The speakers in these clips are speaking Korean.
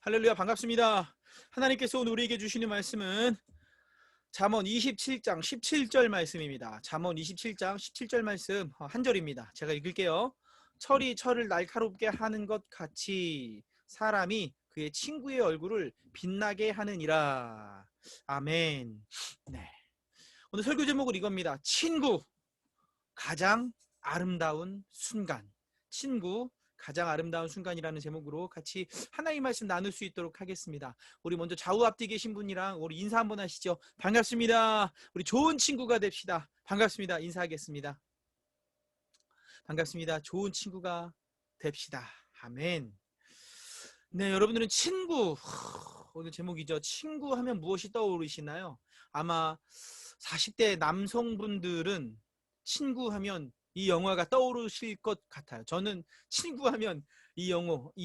할렐루야, 반갑습니다. 하나님께서 오늘 우리에게 주시는 말씀은 잠언 27장 17절 말씀입니다. 잠언 27장 17절 말씀 한 절입니다. 제가 읽을게요. 철이 철을 날카롭게 하는 것 같이 사람이 그의 친구의 얼굴을 빛나게 하느니라. 아멘. 네. 오늘 설교 제목은 이겁니다. 친구, 가장 아름다운 순간. 친구, 가장 아름다운 순간이라는 제목으로 같이 하나님의 말씀 나눌 수 있도록 하겠습니다. 우리 먼저 좌우 앞뒤 계신 분이랑 우리 인사 한번 하시죠. 반갑습니다. 우리 좋은 친구가 됩시다. 반갑습니다. 인사하겠습니다. 반갑습니다. 좋은 친구가 됩시다. 아멘. 네, 여러분들은 친구, 오늘 제목이죠. 친구 하면 무엇이 떠오르시나요? 아마 40대 남성분들은 친구 하면 이 영화가 떠오르실 것 같아요. 저는 친구 하면 이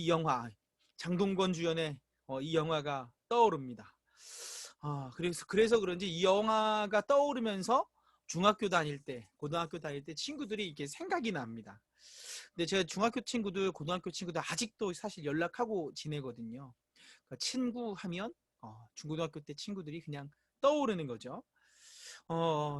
영화 장동건 주연의 이 영화가 떠오릅니다. 그래서 그런지 이 영화가 떠오르면서 중학교 다닐 때, 고등학교 다닐 때 친구들이 이렇게 생각이 납니다. 근데 제가 중학교 친구들, 고등학교 친구들 아직도 사실 연락하고 지내거든요. 그러니까 친구 하면 중고등학교 때 친구들이 그냥 떠오르는 거죠.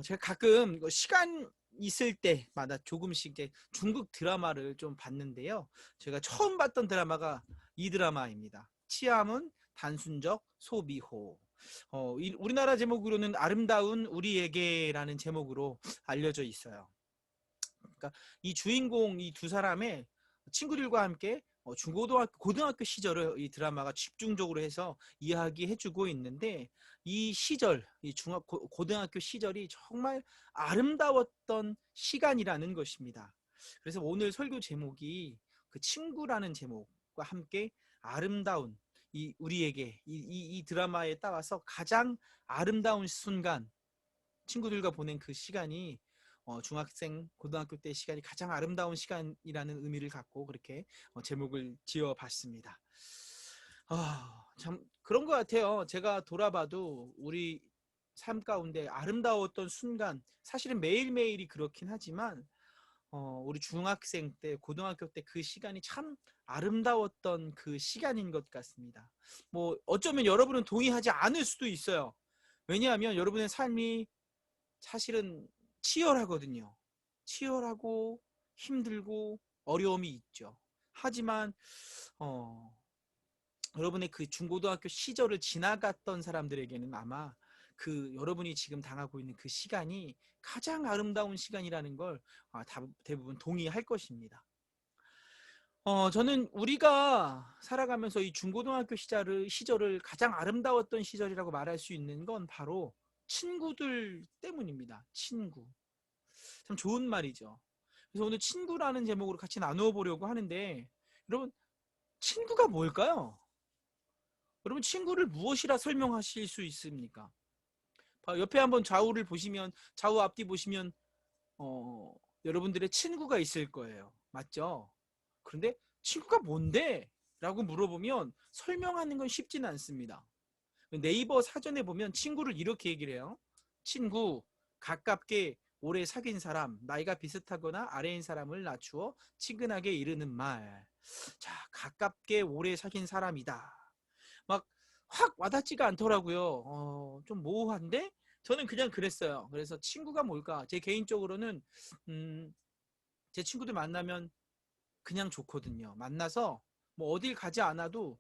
제가 가끔 시간 있을 때마다 조금씩 이제 중국 드라마를 좀 봤는데요. 제가 처음 봤던 드라마가 이 드라마입니다. 치아문 단순적 소비호. 우리나라 제목으로는 아름다운 우리에게라는 제목으로 알려져 있어요. 그러니까 이 주인공 이 두 사람의 친구들과 함께 중고등학교 고등학교 시절을 이 드라마가 집중적으로 해서 이야기해주고 있는데 이 시절 이 고등학교 시절이 정말 아름다웠던 시간이라는 것입니다. 그래서 오늘 설교 제목이 그 친구라는 제목과 함께 아름다운 이 우리에게 이 드라마에 따라서 가장 아름다운 순간 친구들과 보낸 그 시간이 중학생, 고등학교 때 시간이 가장 아름다운 시간이라는 의미를 갖고 그렇게 제목을 지어봤습니다. 참 그런 것 같아요. 제가 돌아봐도 우리 삶 가운데 아름다웠던 순간, 사실은 매일매일이 그렇긴 하지만 우리 중학생 때, 고등학교 때 그 시간이 참 아름다웠던 그 시간인 것 같습니다. 뭐 어쩌면 여러분은 동의하지 않을 수도 있어요. 왜냐하면 여러분의 삶이 사실은 치열하거든요. 치열하고 힘들고 어려움이 있죠. 하지만 여러분의 그 중고등학교 시절을 지나갔던 사람들에게는 아마 그 여러분이 지금 당하고 있는 그 시간이 가장 아름다운 시간이라는 걸 대부분 동의할 것입니다. 저는 우리가 살아가면서 이 중고등학교 시절을 가장 아름다웠던 시절이라고 말할 수 있는 건 바로 친구들 때문입니다. 친구. 참 좋은 말이죠. 그래서 오늘 친구라는 제목으로 같이 나누어 보려고 하는데, 여러분, 친구가 뭘까요? 여러분, 친구를 무엇이라 설명하실 수 있습니까? 옆에 한번 좌우를 보시면, 좌우 앞뒤 보시면, 여러분들의 친구가 있을 거예요. 맞죠? 그런데 친구가 뭔데? 라고 물어보면 설명하는 건 쉽지는 않습니다. 네이버 사전에 보면 친구를 이렇게 얘기를 해요. 친구, 가깝게 오래 사귄 사람, 나이가 비슷하거나 아래인 사람을 낮추어 친근하게 이르는 말. 자, 가깝게 오래 사귄 사람이다. 막 확 와닿지가 않더라고요. 좀 모호한데 저는 그냥 그랬어요. 그래서 친구가 뭘까? 제 개인적으로는 제 친구들 만나면 그냥 좋거든요. 만나서 뭐 어딜 가지 않아도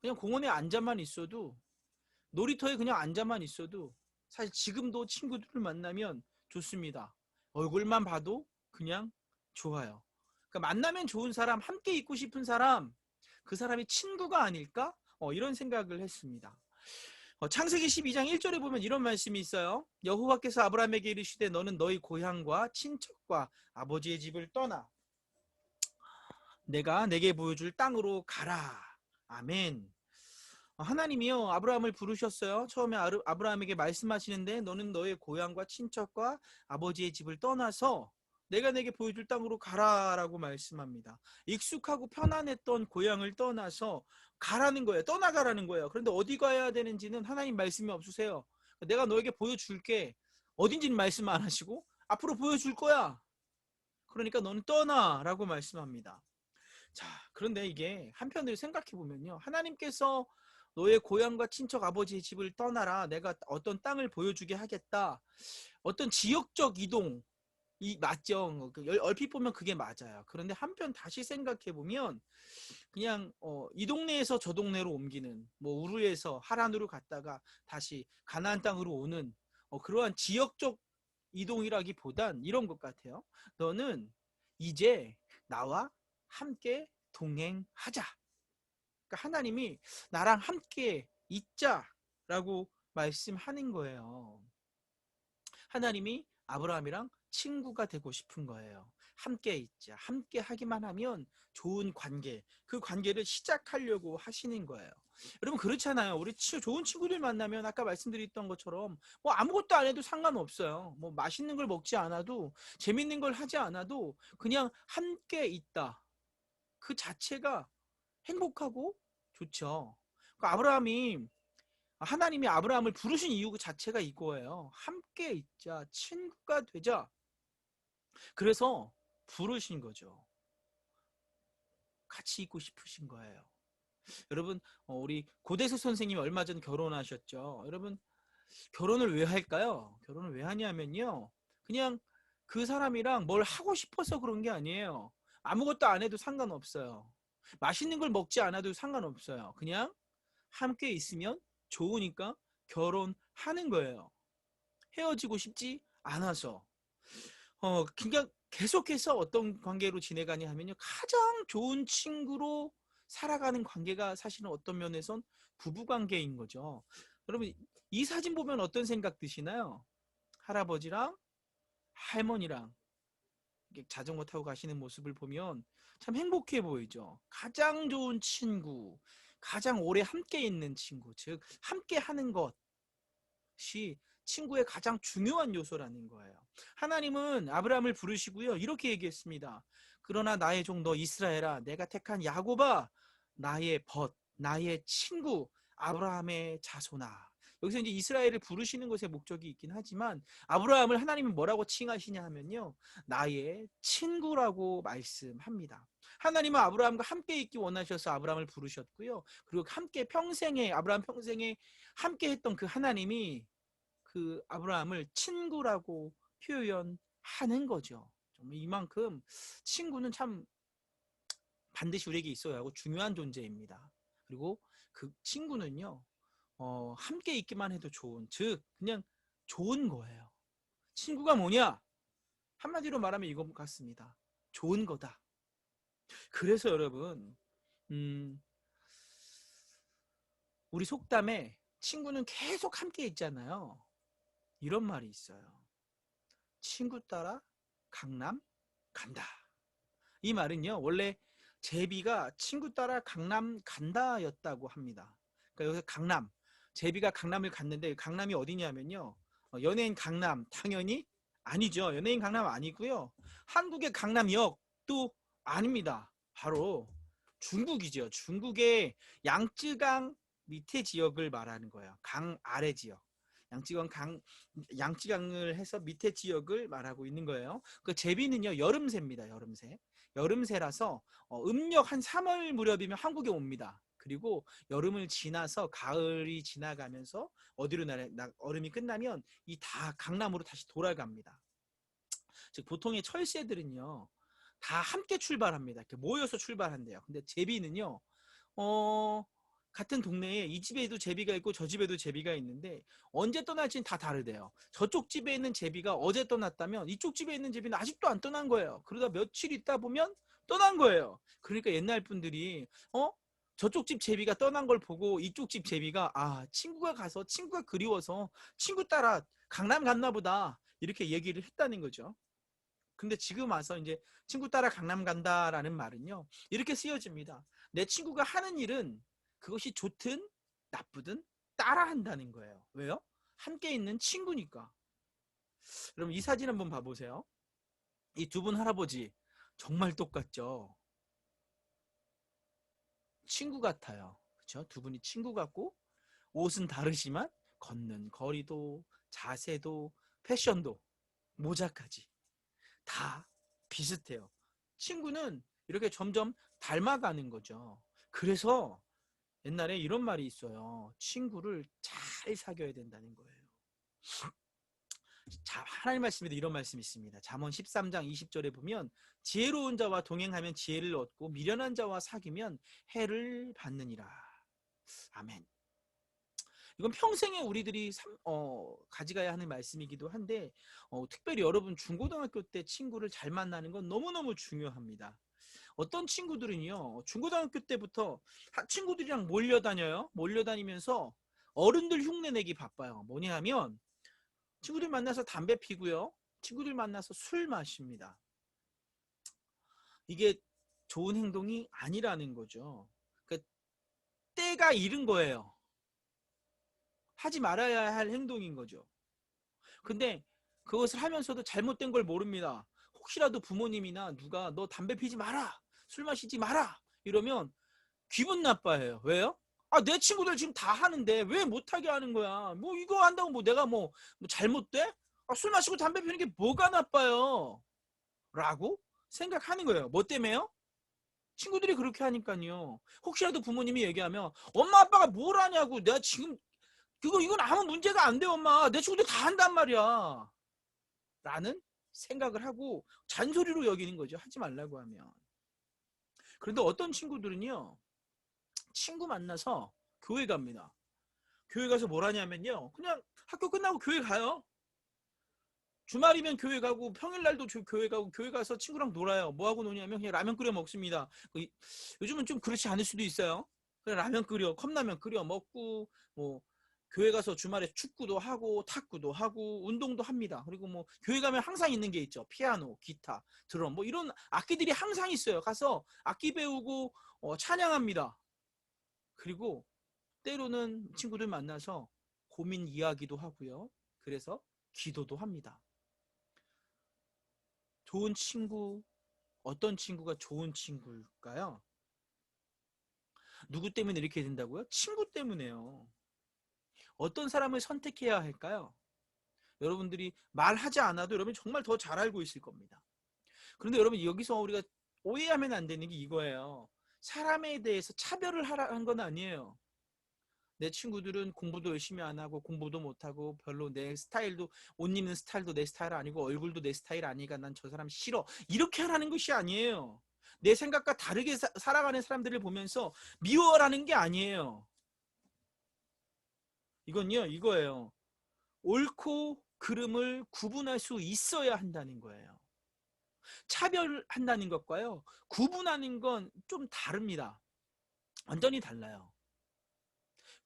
그냥 공원에 앉아만 있어도, 놀이터에 그냥 앉아만 있어도 사실 지금도 친구들을 만나면 좋습니다. 얼굴만 봐도 그냥 좋아요. 그러니까 만나면 좋은 사람, 함께 있고 싶은 사람, 그 사람이 친구가 아닐까? 이런 생각을 했습니다. 창세기 12장 1절에 보면 이런 말씀이 있어요. 여호와께서 아브라함에게 이르시되 너는 너희 고향과 친척과 아버지의 집을 떠나 내가 내게 보여줄 땅으로 가라. 아멘. 하나님이요 아브라함을 부르셨어요. 처음에 아브라함에게 말씀하시는데 너는 너의 고향과 친척과 아버지의 집을 떠나서 내가 내게 보여줄 땅으로 가라라고 말씀합니다. 익숙하고 편안했던 고향을 떠나서 가라는 거예요. 떠나가라는 거예요. 그런데 어디 가야 되는지는 하나님 말씀이 없으세요. 내가 너에게 보여줄게. 어딘지는 말씀 안 하시고 앞으로 보여줄 거야. 그러니까 너는 떠나라고 말씀합니다. 자, 그런데 이게 한편으로 생각해 보면요. 하나님께서 너의 고향과 친척 아버지의 집을 떠나라. 내가 어떤 땅을 보여주게 하겠다. 어떤 지역적 이동, 이 맞죠. 얼핏 보면 그게 맞아요. 그런데 한편 다시 생각해 보면 그냥 이 동네에서 저 동네로 옮기는, 뭐 우르에서 하란으로 갔다가 다시 가나안 땅으로 오는 그러한 지역적 이동이라기보단 이런 것 같아요. 너는 이제 나와 함께 동행하자. 그러니까 하나님이 나랑 함께 있자라고 말씀하는 거예요. 하나님이 아브라함이랑 친구가 되고 싶은 거예요. 함께 있자. 함께 하기만 하면 좋은 관계, 그 관계를 시작하려고 하시는 거예요. 여러분 그렇잖아요. 우리 좋은 친구들 만나면 아까 말씀드렸던 것처럼 뭐 아무것도 안 해도 상관없어요. 뭐 맛있는 걸 먹지 않아도, 재밌는 걸 하지 않아도 그냥 함께 있다. 그 자체가 행복하고 좋죠. 그러니까 하나님이 아브라함을 부르신 이유 그 자체가 이거예요. 함께 있자, 친구가 되자. 그래서 부르신 거죠. 같이 있고 싶으신 거예요. 여러분, 우리 고대수 선생님이 얼마 전 결혼하셨죠. 여러분, 결혼을 왜 할까요? 결혼을 왜 하냐면요. 그냥 그 사람이랑 뭘 하고 싶어서 그런 게 아니에요. 아무것도 안 해도 상관없어요. 맛있는 걸 먹지 않아도 상관없어요. 그냥 함께 있으면 좋으니까 결혼하는 거예요. 헤어지고 싶지 않아서. 그러니까 계속해서 어떤 관계로 지내가냐 하면요. 가장 좋은 친구로 살아가는 관계가 사실은 어떤 면에선 부부 관계인 거죠. 여러분, 이 사진 보면 어떤 생각 드시나요? 할아버지랑 할머니랑 자전거 타고 가시는 모습을 보면 참 행복해 보이죠. 가장 좋은 친구, 가장 오래 함께 있는 친구, 즉 함께 하는 것이 친구의 가장 중요한 요소라는 거예요. 하나님은 아브라함을 부르시고요. 이렇게 얘기했습니다. 그러나 나의 종 너 이스라엘아, 내가 택한 야곱아, 나의 나의 친구 아브라함의 자손아. 여기서 이제 이스라엘을 부르시는 것에 목적이 있긴 하지만 아브라함을 하나님은 뭐라고 칭하시냐 하면요. 나의 친구라고 말씀합니다. 하나님은 아브라함과 함께 있기 원하셔서 아브라함을 부르셨고요. 그리고 함께 아브라함 평생에 함께 했던 그 하나님이 그 아브라함을 친구라고 표현하는 거죠. 정말 이만큼 친구는 참 반드시 우리에게 있어야 하고 중요한 존재입니다. 그리고 그 친구는요, 함께 있기만 해도 즉 그냥 좋은 거예요. 친구가 뭐냐? 한마디로 말하면 이것 같습니다. 좋은 거다. 그래서 여러분, 음, 우리 속담에 친구는 계속 함께 있잖아요. 이런 말이 있어요. 친구 따라 강남 간다. 이 말은요, 원래 제비가 친구 따라 강남 간다였다고 합니다. 그러니까 여기서 제비가 강남을 갔는데 강남이 어디냐면요. 연예인 강남 당연히 아니죠. 연예인 강남 아니고요. 한국의 강남역도 아닙니다. 바로 중국이죠. 중국의 양쯔강 밑에 지역을 말하는 거예요. 강 아래 지역. 양쯔강을 해서 밑에 지역을 말하고 있는 거예요. 그 제비는요, 여름새입니다. 여름새라서 음력 한 3월 무렵이면 한국에 옵니다. 그리고 여름을 지나서 가을이 지나가면서 어디로 얼음이 끝나면 이 다 강남으로 다시 돌아갑니다. 즉 보통의 철새들은요 다 함께 출발합니다. 이렇게 모여서 출발한대요. 근데 제비는요 어, 같은 동네에 이 집에도 제비가 있고 저 집에도 제비가 있는데 언제 떠날지는 다 다르대요. 저쪽 집에 있는 제비가 어제 떠났다면 이쪽 집에 있는 제비는 아직도 안 떠난 거예요. 그러다 며칠 있다 보면 떠난 거예요. 그러니까 옛날 분들이 저쪽 집 제비가 떠난 걸 보고 이쪽 집 제비가 친구가 그리워서 친구 따라 강남 갔나 보다 이렇게 얘기를 했다는 거죠. 근데 지금 와서 이제 친구 따라 강남 간다라는 말은요 이렇게 쓰여집니다. 내 친구가 하는 일은 그것이 좋든 나쁘든 따라한다는 거예요. 왜요? 함께 있는 친구니까. 여러분 이 사진 한번 봐보세요. 이 두 분 할아버지 정말 똑같죠? 친구 같아요. 그렇죠? 두 분이 친구 같고 옷은 다르지만 걷는 거리도 자세도 패션도 모자까지 다 비슷해요. 친구는 이렇게 점점 닮아가는 거죠. 그래서 옛날에 이런 말이 있어요. 친구를 잘 사귀어야 된다는 거예요. 자, 하나님 말씀에도 이런 말씀이 있습니다. 잠언 13장 20절에 보면 지혜로운 자와 동행하면 지혜를 얻고 미련한 자와 사귀면 해를 받느니라. 아멘. 이건 평생에 우리들이 가져가야 하는 말씀이기도 한데 특별히 여러분 중고등학교 때 친구를 잘 만나는 건 너무너무 중요합니다. 어떤 친구들은요, 중고등학교 때부터 친구들이랑 몰려다녀요. 몰려다니면서 어른들 흉내내기 바빠요. 뭐냐 하면 친구들 만나서 담배 피고요. 친구들 만나서 술 마십니다. 이게 좋은 행동이 아니라는 거죠. 그러니까 때가 이른 거예요. 하지 말아야 할 행동인 거죠. 근데 그것을 하면서도 잘못된 걸 모릅니다. 혹시라도 부모님이나 누가 너 담배 피지 마라, 술 마시지 마라 이러면 기분 나빠해요. 왜요? 아, 내 친구들 지금 다 하는데 왜 못하게 하는 거야? 뭐 이거 한다고 뭐 내가 뭐 잘못돼? 아, 술 마시고 담배 피는 게 뭐가 나빠요? 라고 생각하는 거예요. 뭐 때문에요? 친구들이 그렇게 하니까요. 혹시라도 부모님이 얘기하면 엄마 아빠가 뭘 하냐고, 내가 지금 이건 아무 문제가 안 돼, 엄마. 내 친구들 다 한단 말이야. 라는 생각을 하고 잔소리로 여기는 거죠. 하지 말라고 하면. 그런데 어떤 친구들은요, 친구 만나서 교회 갑니다. 교회 가서 뭘 하냐면요, 그냥 학교 끝나고 교회 가요. 주말이면 교회 가고 평일날도 교회 가고, 교회 가서 친구랑 놀아요. 뭐하고 노냐면 그냥 라면 끓여 먹습니다. 요즘은 좀 그렇지 않을 수도 있어요. 그냥 라면 끓여, 컵라면 끓여 먹고, 뭐 교회 가서 주말에 축구도 하고 탁구도 하고 운동도 합니다. 그리고 뭐 교회 가면 항상 있는 게 있죠. 피아노, 기타, 드럼, 뭐 이런 악기들이 항상 있어요. 가서 악기 배우고 찬양합니다. 그리고 때로는 친구들 만나서 고민 이야기도 하고요. 그래서 기도도 합니다. 좋은 친구, 어떤 친구가 좋은 친구일까요? 누구 때문에 이렇게 된다고요? 친구 때문에요. 어떤 사람을 선택해야 할까요? 여러분들이 말하지 않아도 여러분이 정말 더 잘 알고 있을 겁니다. 그런데 여러분, 여기서 우리가 오해하면 안 되는 게 이거예요. 사람에 대해서 차별을 하라는 건 아니에요. 내 친구들은 공부도 열심히 안 하고 공부도 못 하고 별로 내 스타일도, 옷 입는 스타일도 내 스타일 아니고 얼굴도 내 스타일 아니니까 난 저 사람 싫어, 이렇게 하라는 것이 아니에요. 내 생각과 다르게 살아가는 사람들을 보면서 미워라는 게 아니에요. 이건요, 이거예요. 옳고 그름을 구분할 수 있어야 한다는 거예요. 차별한다는 것과요, 구분하는 건 좀 다릅니다. 완전히 달라요.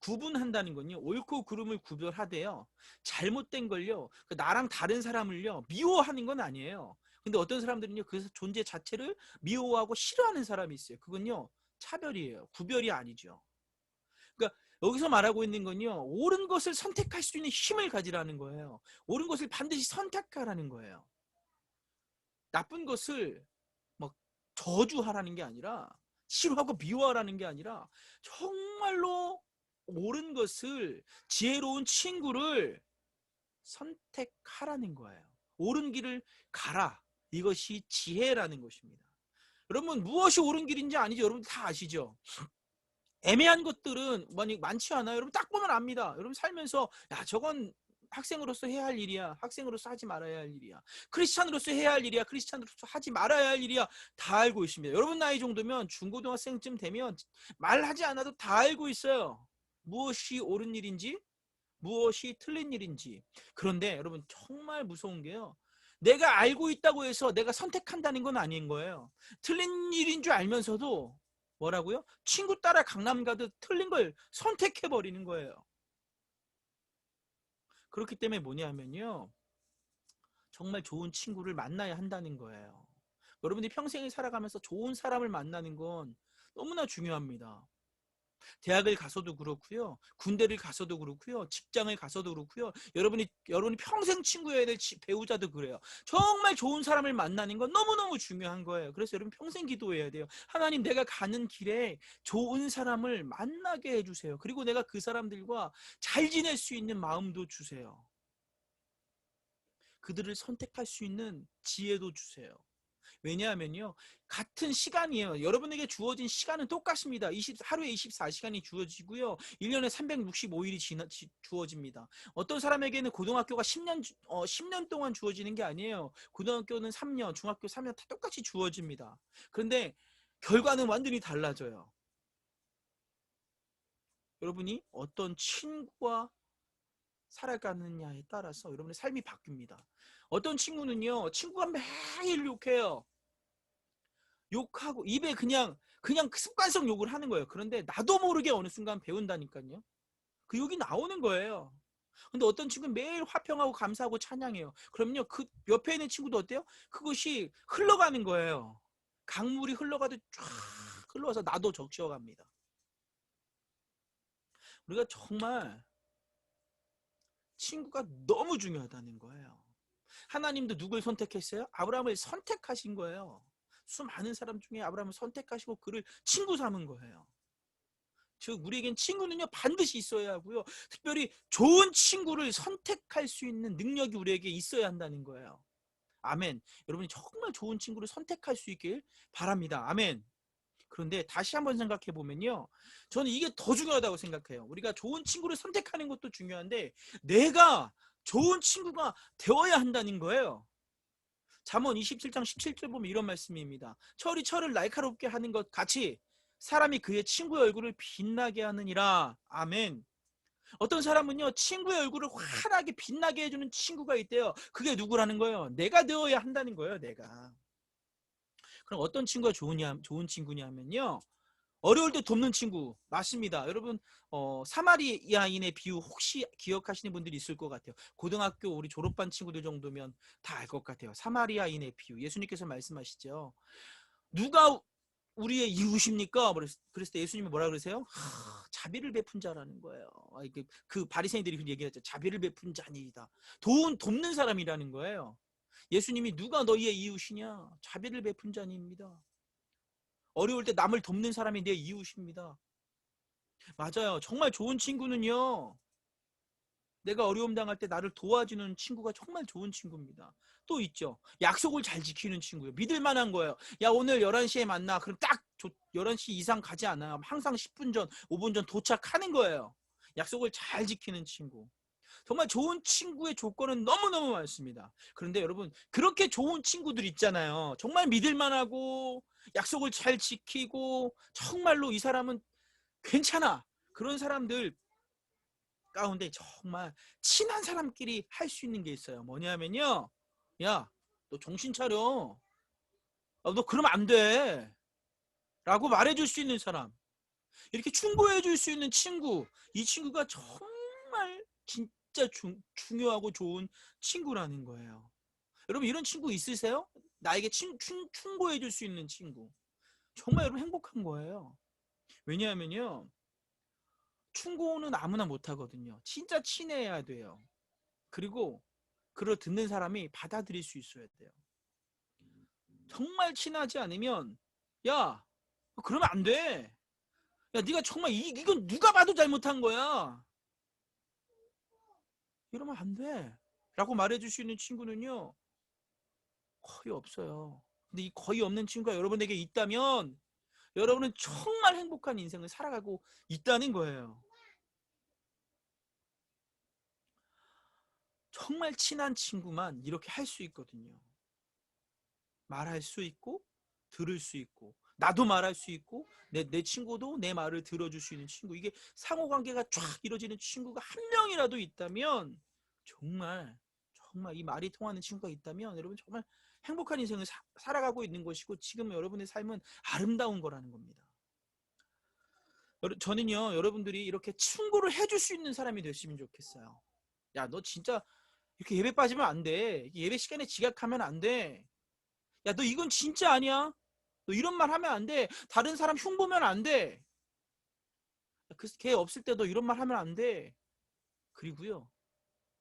구분한다는 건요, 옳고 그름을 구별하되요, 잘못된 걸요, 나랑 다른 사람을요 미워하는 건 아니에요. 근데 어떤 사람들은요, 그 존재 자체를 미워하고 싫어하는 사람이 있어요. 그건요, 차별이에요. 구별이 아니죠. 그러니까 여기서 말하고 있는 건요, 옳은 것을 선택할 수 있는 힘을 가지라는 거예요. 옳은 것을 반드시 선택하라는 거예요. 나쁜 것을 막 저주하라는 게 아니라, 싫어하고 미워하라는 게 아니라, 정말로 옳은 것을, 지혜로운 친구를 선택하라는 거예요. 옳은 길을 가라. 이것이 지혜라는 것입니다. 여러분, 무엇이 옳은 길인지 아니죠? 여러분 다 아시죠? 애매한 것들은 많지 않아요. 여러분 딱 보면 압니다. 여러분 살면서, 야, 저건 학생으로서 해야 할 일이야, 학생으로서 하지 말아야 할 일이야, 크리스찬으로서 해야 할 일이야, 크리스찬으로서 하지 말아야 할 일이야, 다 알고 있습니다. 여러분 나이 정도면, 중고등학생쯤 되면 말하지 않아도 다 알고 있어요. 무엇이 옳은 일인지, 무엇이 틀린 일인지. 그런데 여러분, 정말 무서운 게요, 내가 알고 있다고 해서 내가 선택한다는 건 아닌 거예요. 틀린 일인 줄 알면서도 뭐라고요? 친구 따라 강남 가듯 틀린 걸 선택해버리는 거예요. 그렇기 때문에 뭐냐면요, 정말 좋은 친구를 만나야 한다는 거예요. 여러분이 평생을 살아가면서 좋은 사람을 만나는 건 너무나 중요합니다. 대학을 가서도 그렇고요, 군대를 가서도 그렇고요, 직장을 가서도 그렇고요, 여러분이 평생 친구여야 될 배우자도 그래요. 정말 좋은 사람을 만나는 건 너무너무 중요한 거예요. 그래서 여러분 평생 기도해야 돼요. 하나님, 내가 가는 길에 좋은 사람을 만나게 해주세요. 그리고 내가 그 사람들과 잘 지낼 수 있는 마음도 주세요. 그들을 선택할 수 있는 지혜도 주세요. 왜냐하면요, 같은 시간이에요. 여러분에게 주어진 시간은 똑같습니다. 하루에 24시간이 주어지고요. 1년에 365일이 주어집니다. 어떤 사람에게는 고등학교가 10년 동안 주어지는 게 아니에요. 고등학교는 3년, 중학교 3년 다 똑같이 주어집니다. 그런데 결과는 완전히 달라져요. 여러분이 어떤 친구와 살아가느냐에 따라서 여러분의 삶이 바뀝니다. 어떤 친구는요, 친구가 매일 욕해요. 욕하고 입에 그냥 습관성 욕을 하는 거예요. 그런데 나도 모르게 어느 순간 배운다니까요. 그 욕이 나오는 거예요. 근데 어떤 친구는 매일 화평하고 감사하고 찬양해요. 그럼요, 그 옆에 있는 친구도 어때요? 그것이 흘러가는 거예요. 강물이 흘러가도 쫙 흘러와서 나도 적셔갑니다. 우리가 정말 친구가 너무 중요하다는 거예요. 하나님도 누굴 선택했어요? 아브라함을 선택하신 거예요. 수많은 사람 중에 아브라함을 선택하시고 그를 친구 삼은 거예요. 즉 우리에겐 친구는요 반드시 있어야 하고요. 특별히 좋은 친구를 선택할 수 있는 능력이 우리에게 있어야 한다는 거예요. 아멘. 여러분이 정말 좋은 친구를 선택할 수 있길 바랍니다. 아멘. 그런데 다시 한번 생각해 보면요, 저는 이게 더 중요하다고 생각해요. 우리가 좋은 친구를 선택하는 것도 중요한데 내가 좋은 친구가 되어야 한다는 거예요. 잠언 27장 17절 보면 이런 말씀입니다. 철이 철을 날카롭게 하는 것 같이 사람이 그의 친구의 얼굴을 빛나게 하느니라. 아멘. 어떤 사람은요, 친구의 얼굴을 환하게 빛나게 해주는 친구가 있대요. 그게 누구라는 거예요? 내가 되어야 한다는 거예요. 내가. 그럼 어떤 친구가 좋은 친구냐면요, 어려울 때 돕는 친구. 맞습니다. 여러분, 사마리아인의 비유 혹시 기억하시는 분들이 있을 것 같아요. 고등학교 우리 졸업반 친구들 정도면 다 알 것 같아요. 사마리아인의 비유. 예수님께서 말씀하시죠. 누가 우리의 이웃입니까? 그랬을 때 예수님이 뭐라 그러세요? 자비를 베푼 자라는 거예요. 그 바리새인들이 그 얘기했죠. 자비를 베푼 자니이다. 돕는 사람이라는 거예요. 예수님이 누가 너희의 이웃이냐? 자비를 베푼 자니입니다. 어려울 때 남을 돕는 사람이 내 이웃입니다. 맞아요. 정말 좋은 친구는요, 내가 어려움 당할 때 나를 도와주는 친구가 정말 좋은 친구입니다. 또 있죠. 약속을 잘 지키는 친구예요. 믿을 만한 거예요. 야, 오늘 11시에 만나. 그럼 딱 11시 이상 가지 않아요. 항상 10분 전, 5분 전 도착하는 거예요. 약속을 잘 지키는 친구. 정말 좋은 친구의 조건은 너무너무 많습니다. 그런데 여러분, 그렇게 좋은 친구들 있잖아요. 정말 믿을 만하고 약속을 잘 지키고 정말로 이 사람은 괜찮아. 그런 사람들 가운데 정말 친한 사람끼리 할 수 있는 게 있어요. 뭐냐면요, 야, 너 정신 차려. 너 그러면 안 돼. 라고 말해줄 수 있는 사람. 이렇게 충고해줄 수 있는 친구. 이 친구가 정말 진짜 중요하고 좋은 친구라는 거예요. 여러분, 이런 친구 있으세요? 나에게 충고해줄 수 있는 친구. 정말 여러분 행복한 거예요. 왜냐하면요, 충고는 아무나 못하거든요. 진짜 친해야 돼요. 그리고 그걸 듣는 사람이 받아들일 수 있어야 돼요. 정말 친하지 않으면, 야, 그러면 안 돼. 야, 네가 정말 이건 누가 봐도 잘못한 거야. 이러면 안 돼. 라고 말해줄 수 있는 친구는요, 거의 없어요. 근데 이 거의 없는 친구가 여러분에게 있다면 여러분은 정말 행복한 인생을 살아가고 있다는 거예요. 정말 친한 친구만 이렇게 할 수 있거든요. 말할 수 있고 들을 수 있고 나도 말할 수 있고 내 친구도 내 말을 들어줄 수 있는 친구. 이게 상호관계가 쫙 이루어지는 친구가 한 명이라도 있다면 정말 정말 이 말이 통하는 친구가 있다면 여러분 정말 행복한 인생을 살아가고 있는 것이고 지금 여러분의 삶은 아름다운 거라는 겁니다. 저는요, 여러분들이 이렇게 충고를 해줄 수 있는 사람이 됐으면 좋겠어요. 야, 너 진짜 이렇게 예배 빠지면 안 돼. 예배 시간에 지각하면 안 돼. 야, 너 이건 진짜 아니야. 너 이런 말 하면 안 돼. 다른 사람 흉보면 안 돼. 걔 없을 때 너 이런 말 하면 안 돼. 그리고요,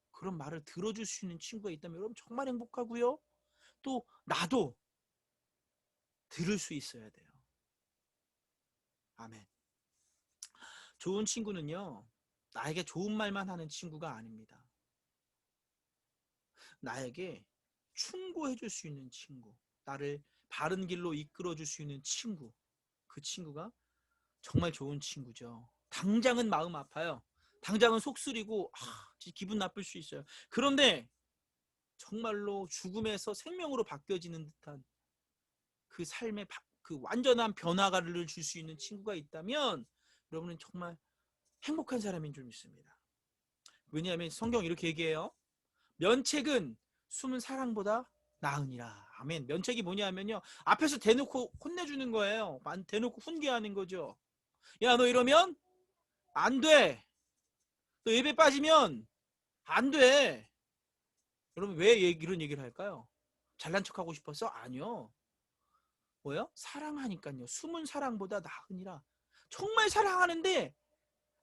그런 말을 들어줄 수 있는 친구가 있다면 여러분 정말 행복하고요. 또 나도 들을 수 있어야 돼요. 아멘. 좋은 친구는요, 나에게 좋은 말만 하는 친구가 아닙니다. 나에게 충고해 줄 수 있는 친구, 나를 바른 길로 이끌어줄 수 있는 친구, 그 친구가 정말 좋은 친구죠. 당장은 마음 아파요. 당장은 속 쓰리고 기분 나쁠 수 있어요. 그런데 정말로 죽음에서 생명으로 바뀌어지는 듯한 그 삶의 그 완전한 변화를 줄 수 있는 친구가 있다면 여러분은 정말 행복한 사람인 줄 믿습니다. 왜냐하면 성경 이렇게 얘기해요. 면책은 숨은 사랑보다 나으니라. 아멘. 면책이 뭐냐면요, 앞에서 대놓고 혼내주는 거예요. 대놓고 훈계하는 거죠. 야, 너 이러면 안 돼. 너 예배 빠지면 안 돼. 여러분 왜 이런 얘기를 할까요? 잘난 척하고 싶어서? 아니요. 뭐요? 사랑하니까요. 숨은 사랑보다 나으니라. 정말 사랑하는데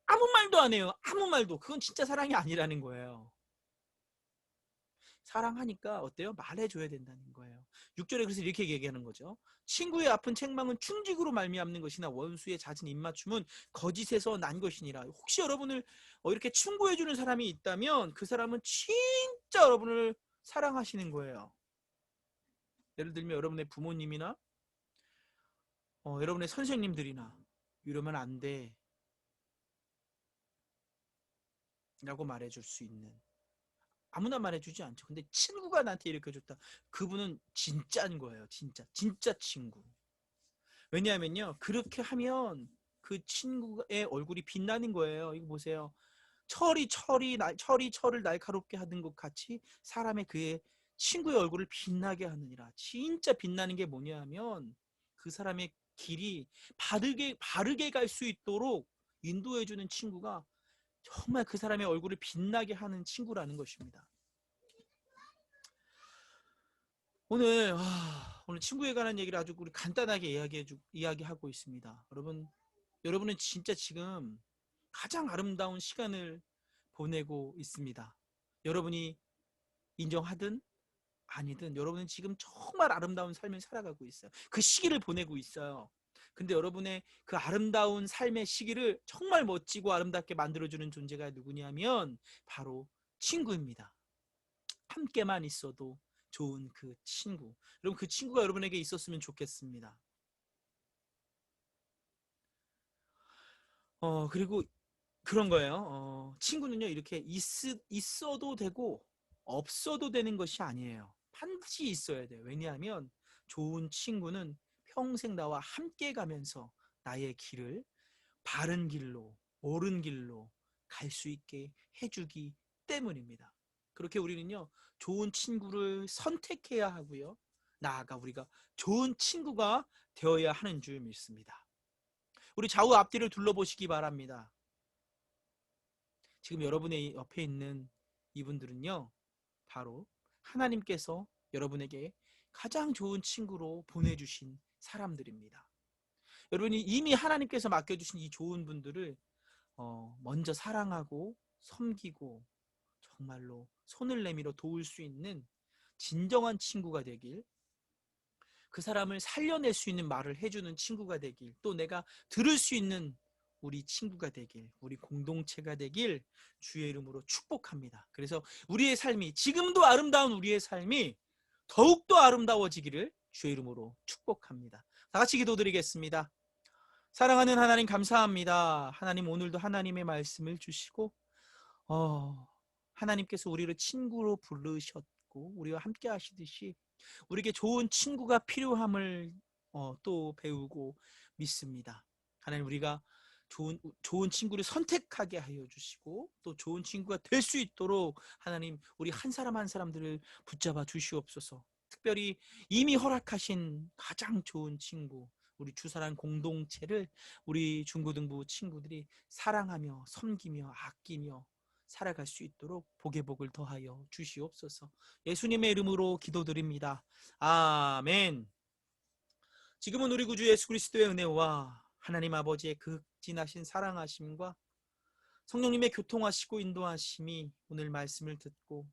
아무 말도 안 해요. 아무 말도. 그건 진짜 사랑이 아니라는 거예요. 사랑하니까 어때요? 말해줘야 된다는 거예요. 6절에 그래서 이렇게 얘기하는 거죠. 친구의 아픈 책망은 충직으로 말미암는 것이나 원수의 잦은 입맞춤은 거짓에서 난 것이니라. 혹시 여러분을 이렇게 충고해주는 사람이 있다면 그 사람은 진짜 여러분을 사랑하시는 거예요. 예를 들면 여러분의 부모님이나 여러분의 선생님들이나 이러면 안 돼 라고 말해줄 수 있는, 아무나 말해주지 않죠. 근데 친구가 나한테 이렇게 해줬다. 그분은 진짜인 거예요. 진짜 친구. 왜냐하면요, 그렇게 하면 그 친구의 얼굴이 빛나는 거예요. 이거 보세요. 철을 날카롭게 하는 것 같이 사람의 그의 친구의 얼굴을 빛나게 하느니라. 진짜 빛나는 게 뭐냐 하면 그 사람의 길이 바르게 갈 수 있도록 인도해주는 친구가 정말 그 사람의 얼굴을 빛나게 하는 친구라는 것입니다. 오늘 친구에 관한 얘기를 아주 우리 간단하게 이야기하고 있습니다. 여러분은 진짜 지금 가장 아름다운 시간을 보내고 있습니다. 여러분이 인정하든 아니든 여러분은 지금 정말 아름다운 삶을 살아가고 있어요. 그 시기를 보내고 있어요. 근데 여러분의 그 아름다운 삶의 시기를 정말 멋지고 아름답게 만들어주는 존재가 누구냐면 바로 친구입니다. 함께만 있어도 좋은 그 친구. 여러분 그 친구가 여러분에게 있었으면 좋겠습니다. 그리고 그런 거예요. 친구는요, 이렇게 있어도 되고 없어도 되는 것이 아니에요. 반드시 있어야 돼요. 왜냐하면 좋은 친구는 평생 나와 함께 가면서 나의 길을 바른 길로, 옳은 길로 갈 수 있게 해주기 때문입니다. 그렇게 우리는요, 좋은 친구를 선택해야 하고요. 나아가 우리가 좋은 친구가 되어야 하는 줄 믿습니다. 우리 좌우 앞뒤를 둘러보시기 바랍니다. 지금 여러분의 옆에 있는 이분들은요, 바로 하나님께서 여러분에게 가장 좋은 친구로 보내주신 사람들입니다. 여러분이 이미 하나님께서 맡겨주신 이 좋은 분들을 먼저 사랑하고 섬기고 정말로 손을 내밀어 도울 수 있는 진정한 친구가 되길, 그 사람을 살려낼 수 있는 말을 해주는 친구가 되길, 또 내가 들을 수 있는 우리 친구가 되길, 우리 공동체가 되길 주의 이름으로 축복합니다. 그래서 우리의 삶이, 지금도 아름다운 우리의 삶이 더욱더 아름다워지기를 주의 이름으로 축복합니다. 다 같이 기도드리겠습니다. 사랑하는 하나님, 감사합니다. 하나님, 오늘도 하나님의 말씀을 주시고 하나님께서 우리를 친구로 부르셨고 우리와 함께 하시듯이 우리에게 좋은 친구가 필요함을 또 배우고 믿습니다. 하나님, 우리가 좋은 친구를 선택하게 하여 주시고 또 좋은 친구가 될 수 있도록 하나님, 우리 한 사람 한 사람들을 붙잡아 주시옵소서. 특별히 이미 허락하신 가장 좋은 친구, 우리 주사랑 공동체를 우리 중고등부 친구들이 사랑하며 섬기며 아끼며 살아갈 수 있도록 복의 복을 더하여 주시옵소서. 예수님의 이름으로 기도드립니다. 아멘. 지금은 우리 구주 예수 그리스도의 은혜와 하나님 아버지의 극진하신 사랑하심과 성령님의 교통하시고 인도하심이 오늘 말씀을 듣고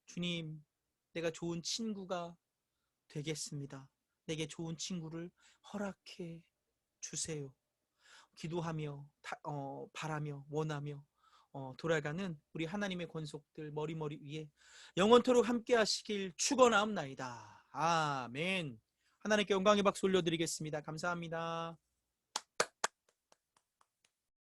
주님, 내가 좋은 친구가 되겠습니다. 내게 좋은 친구를 허락해 주세요. 기도하며 바라며 원하며 돌아가는 우리 하나님의 권속들 머리머리 위에 영원토록 함께 하시길 축원하옵나이다. 아멘. 하나님께 영광의 박수 올려드리겠습니다. 감사합니다.